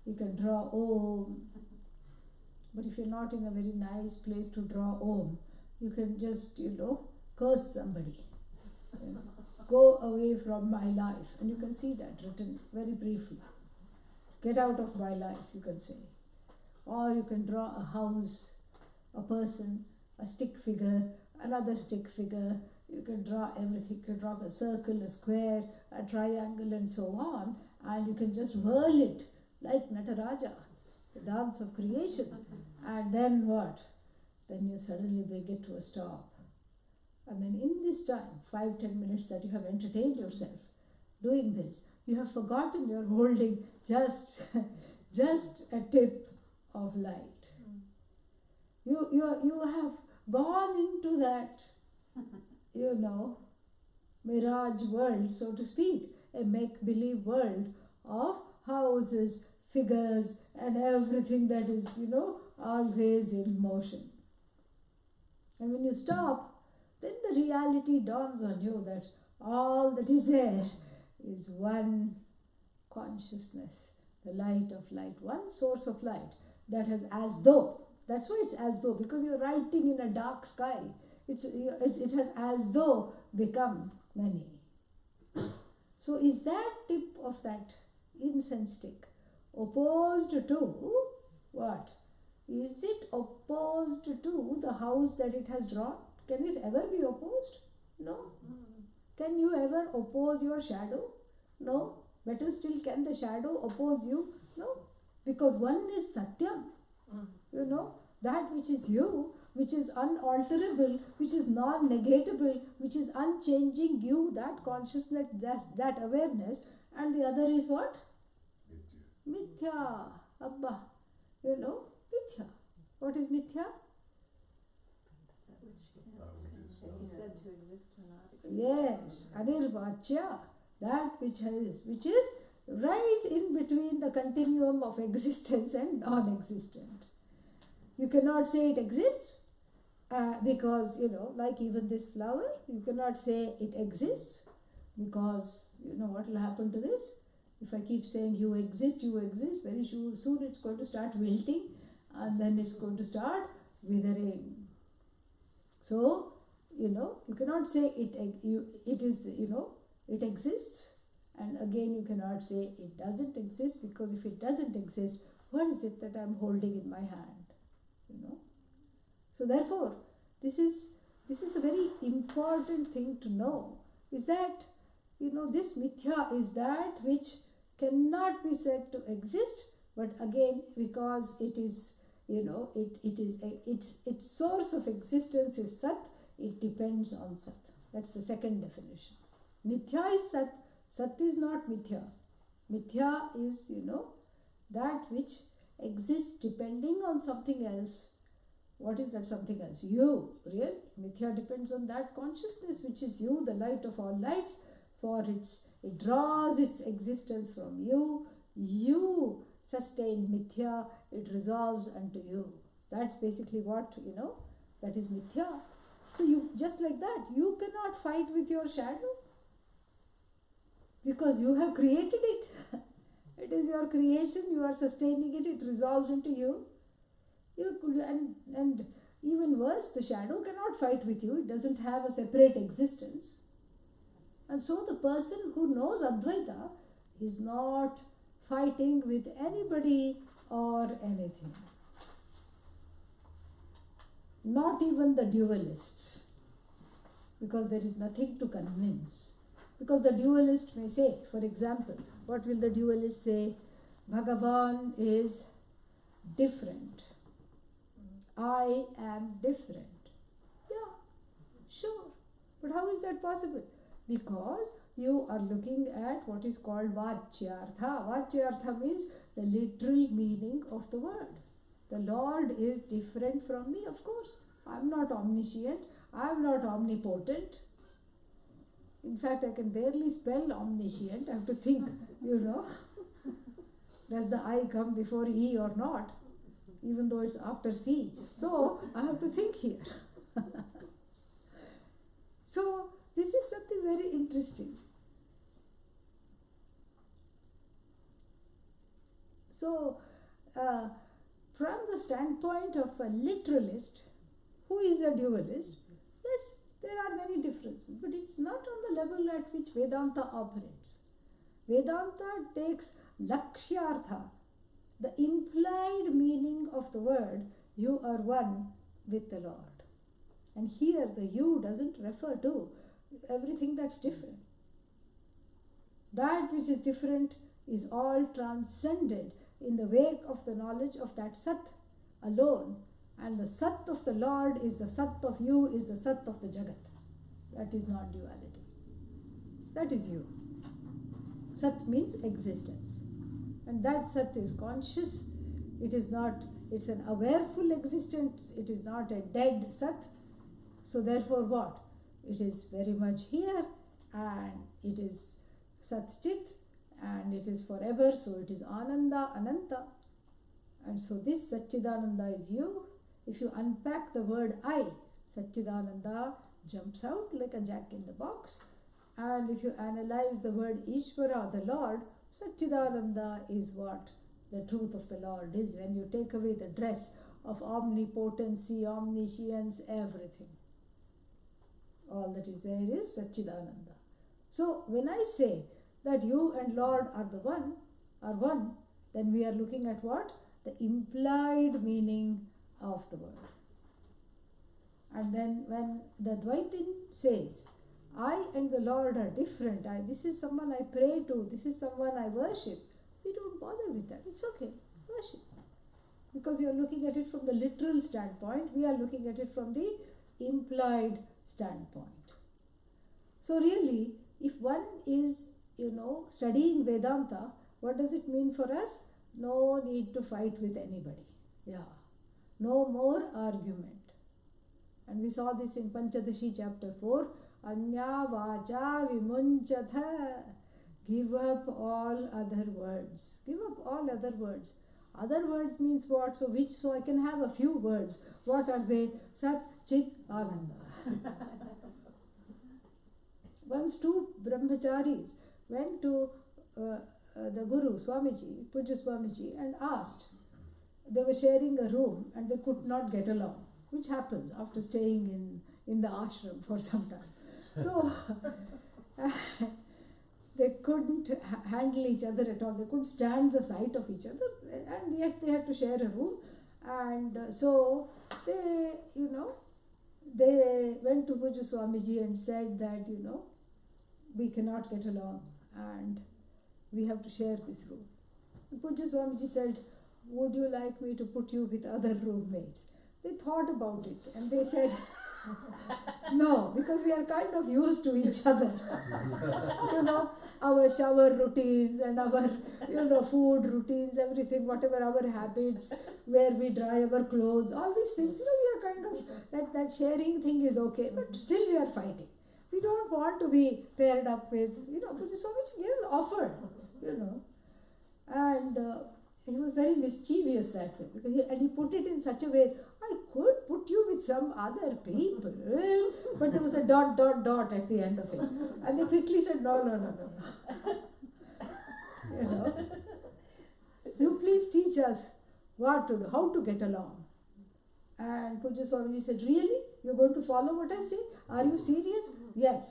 You can draw Om, but if you're not in a very nice place to draw Om, you can just, you know, curse somebody. You know, go away from my life. And you can see that written very briefly. Get out of my life, you can say. Or you can draw a house, a person, a stick figure, another stick figure. You can draw everything. You can draw a circle, a square, a triangle, and so on. And you can just whirl it like Nataraja, the dance of creation. And then what? Then you suddenly bring it to a stop. And then in this time, 5-10 minutes that you have entertained yourself doing this, you have forgotten you're holding just a tip of light. You have gone into that, you know, mirage world, so to speak, a make-believe world of houses, figures, and everything that is, you know, always in motion. And when you stop, then the reality dawns on you that all that is there is one consciousness, the light of light, one source of light that has as though, that's why it's as though, because you're writing in a dark sky, it has as though become many. So is that tip of that incense stick opposed to what? Is it opposed to the house that it has drawn? Can it ever be opposed? No. Can you ever oppose your shadow? No. Better still, can the shadow oppose you? No. Because one is Satyam. That which is you, which is unalterable, which is non-negatable, which is unchanging, you, that consciousness, that awareness, and the other is what? Mithya. Abba. Mithya. What is Mithya? He said to exist or not exist. Yes, Anirvachya, that which is right in between the continuum of existence and non-existent. You cannot say it exists because, like even this flower, you cannot say it exists because, what will happen to this? If I keep saying you exist, very soon it's going to start wilting and then it's going to start withering. So, you cannot say it exists, and again you cannot say it doesn't exist, because if it doesn't exist, what is it that I am holding in my hand? So therefore, this is a very important thing to know, is that this mithya is that which cannot be said to exist, but again, because it is its source of existence is Sat, it depends on Sat. That's the second definition. Mithya is Sat. Sat is not Mithya. Mithya is, that which exists depending on something else. What is that something else? You, real. Mithya depends on that consciousness which is you, the light of all lights, for it draws its existence from you. You sustain Mithya, it resolves unto you. That's basically what, that is Mithya. So you, just like that, you cannot fight with your shadow because you have created it. It is your creation, you are sustaining it, it resolves into you. And even worse, the shadow cannot fight with you, it doesn't have a separate existence. And so the person who knows Advaita is not fighting with anybody or anything. Not even the dualists, because there is nothing to convince. Because the dualist may say, for example, what will the dualist say? Bhagavan is different. I am different. Yeah, sure. But how is that possible? Because you are looking at what is called Vachyartha. Vachyartha means the literal meaning of the word. The Lord is different from me, of course. I am not omniscient. I am not omnipotent. In fact, I can barely spell omniscient. I have to think, Does the I come before E or not? Even though it's after C. So, I have to think here. So, this is something very interesting. So, from the standpoint of a literalist, who is a dualist, yes, there are many differences, but it's not on the level at which Vedanta operates. Vedanta takes Lakshyartha, the implied meaning of the word, you are one with the Lord. And here the you doesn't refer to everything that's different. That which is different is all transcended in the wake of the knowledge of that Sat alone. And the Sat of the Lord is the Sat of you, is the Sat of the Jagat. That is not duality. That is you. Sat means existence. And that Sat is conscious. It is not, it's an awareful existence. It is not a dead Sat. So therefore what? It is very much here, and it is Sat Chit, and it is forever. So it is Ananda, Ananta. And so this Satchidananda is you. If you unpack the word I, Satchidananda jumps out like a jack in the box. And if you analyze the word Ishvara, the Lord, Satchidananda is what the truth of the Lord is. When you take away the dress of omnipotency, omniscience, everything, all that is there is Satchidananda. So when I say that you and Lord are one, then we are looking at what? The implied meaning of the word. And then when the Advaitin says, I and the Lord are different, this is someone I pray to, this is someone I worship, we don't bother with that. It's okay, worship. Because you are looking at it from the literal standpoint, we are looking at it from the implied standpoint. So really, if one is, studying Vedanta, what does it mean for us? No need to fight with anybody. Yeah. No more argument. And we saw this in Panchadashi chapter 4. Anya vacha vimunchatha. Give up all other words. Give up all other words. Other words means what? So I can have a few words. What are they? Sat, Chit, Ananda. Once two brahmacharis went to the Guru, Swamiji, Puja Swamiji, and asked. They were sharing a room and they could not get along, which happens after staying in the ashram for some time. So they couldn't handle each other at all. They couldn't stand the sight of each other, and yet they had to share a room. And so they, they went to Puja Swamiji and said that, we cannot get along and we have to share this room. And Puja Swamiji said, would you like me to put you with other roommates? They thought about it and they said, no, because we are kind of used to each other. Our shower routines and our, food routines, everything, whatever our habits, where we dry our clothes, all these things, we are kind of, that sharing thing is okay, but still we are fighting. We don't want to be paired up with, Puja Swamiji offered, and he was very mischievous that way, because he put it in such a way, I could put you with some other people, but there was a ... at the end of it. And they quickly said, no. You please teach us what to do, how to get along. And Puja Swamiji said, really? You're going to follow what I say? Are you serious? Yes.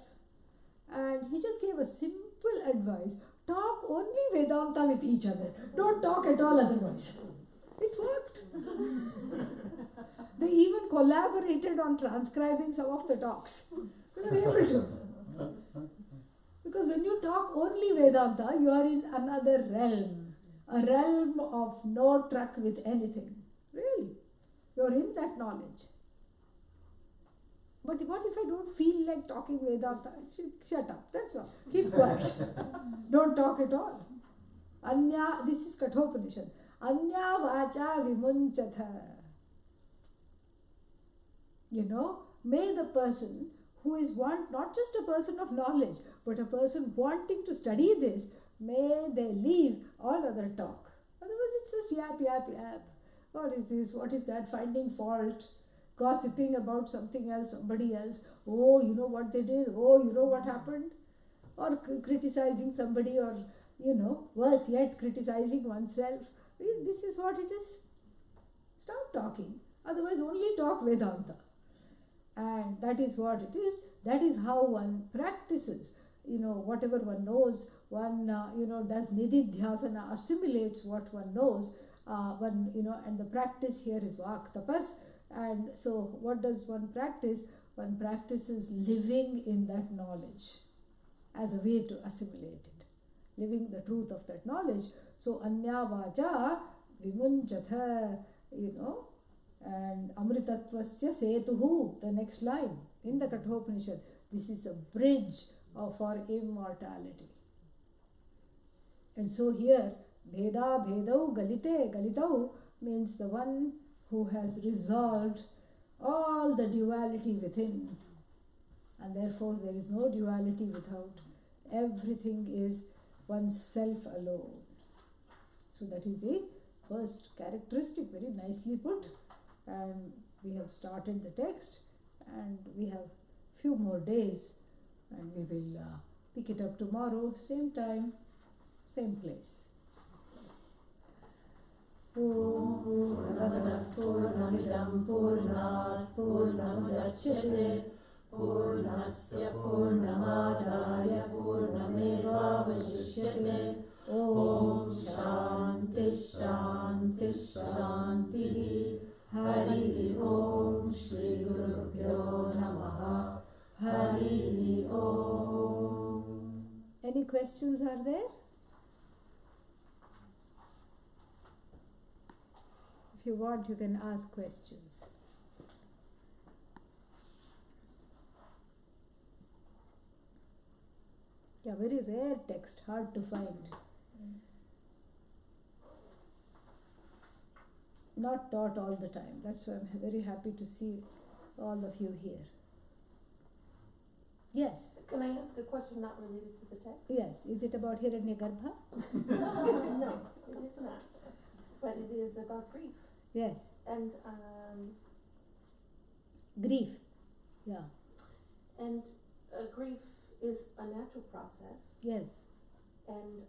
And he just gave a simple advice. Talk only Vedanta with each other. Don't talk at all otherwise. It worked. They even collaborated on transcribing some of the talks. They were able to. Because when you talk only Vedanta, you are in another realm. A realm of no truck with anything. Really. You are in that knowledge. But what if I don't feel like talking Vedanta? Shut up, that's all. Keep quiet. Don't talk at all. Anya, this is Kathopanishad. Anya vacha vimunchatha. May the person who is not just a person of knowledge, but a person wanting to study this, may they leave all other talk. Otherwise it's just yap. What is this? What is that? Finding fault. Gossiping about something else, somebody else. Oh, you know what they did? Oh, you know what happened? Or criticizing somebody, or, worse yet, criticizing oneself. This is what it is. Stop talking. Otherwise, only talk Vedanta. And that is what it is. That is how one practices. Whatever one knows, one, does nididhyasana, assimilates what one knows. And the practice here is vak tapas. And so what does one practice? One practices living in that knowledge as a way to assimilate it. Living the truth of that knowledge. So anya vacha vimunchatha, and amritatvasya setuhu, the next line in the Kathopanishad. This is a bridge for immortality. And so here, bheda bhedau galite, galitau means the one who has resolved all the duality within, and therefore there is no duality without. Everything is oneself alone. So that is the first characteristic, very nicely put. And we have started the text, and we have few more days, and we will pick it up tomorrow, same time, same place. Purnamadaഃ Purnamidam Purnat Purnamudachyate Purnasya Purnamadaya Purnamevavashishyate. Om Shanti Shanti Shanti. Hari Om Shri Gurubhyo Namaha. Hari Om. Any questions are there? If you want, you can ask questions. Yeah, very rare text, hard to find. Not taught all the time. That's why I'm very happy to see all of you here. Yes, Can I ask a question not related to the text? yes. Is it about Hiranyagarbha? No, it is not. But it is about grief. Yes. And Grief. Yeah. and grief is a natural process. Yes. And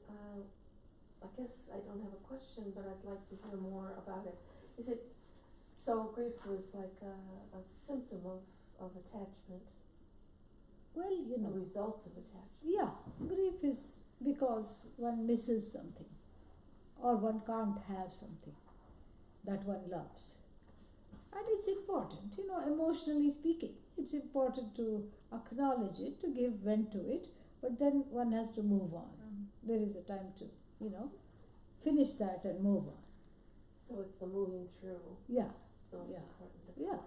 I guess I don't have a question, but I'd like to hear more about it. Is it so? Grief was like a symptom of attachment, Well, you a know. result of attachment. Yeah. Grief is because one misses something, or one can't have something that one loves. And it's important, you know, emotionally speaking. It's important to acknowledge it, to give vent to it, but then one has to move on. There is a time to, you know, finish that and move on. So it's the moving through. Yeah, So yeah, important, of yeah.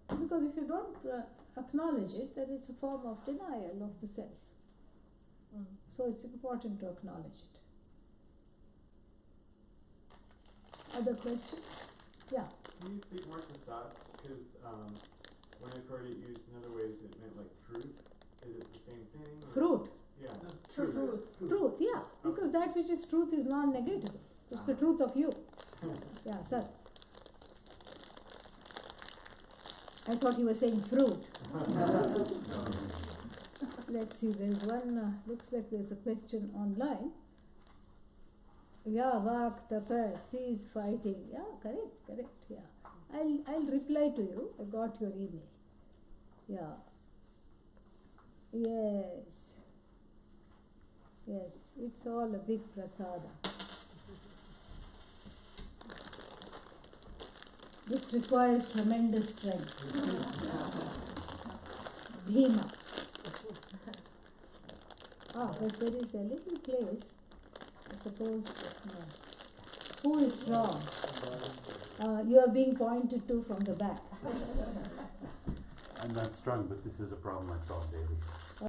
course. Because if you don't acknowledge it, then it's a form of denial of the self. So it's important to acknowledge it. Other questions? Yeah. Can you speak more to sat? Because when I've heard it used in other ways, it meant like fruit. Is it the same thing? Or? Fruit. Yeah. Truth, yeah. Because that which is truth is non-negative. It's the truth of you. Yeah, sir. I thought you were saying fruit. Let's see, there's one, looks like there's a question online. Yeah, Vak, Tapa, cease fighting. Yeah, correct, yeah. I'll reply to you. I got your email. Yeah. Yes. Yes, it's all a big prasada. This requires tremendous strength. Bhima. But there is a little place, I suppose, who is strong? You are being pointed to from the back. I'm not strong, but this is a problem I solve daily.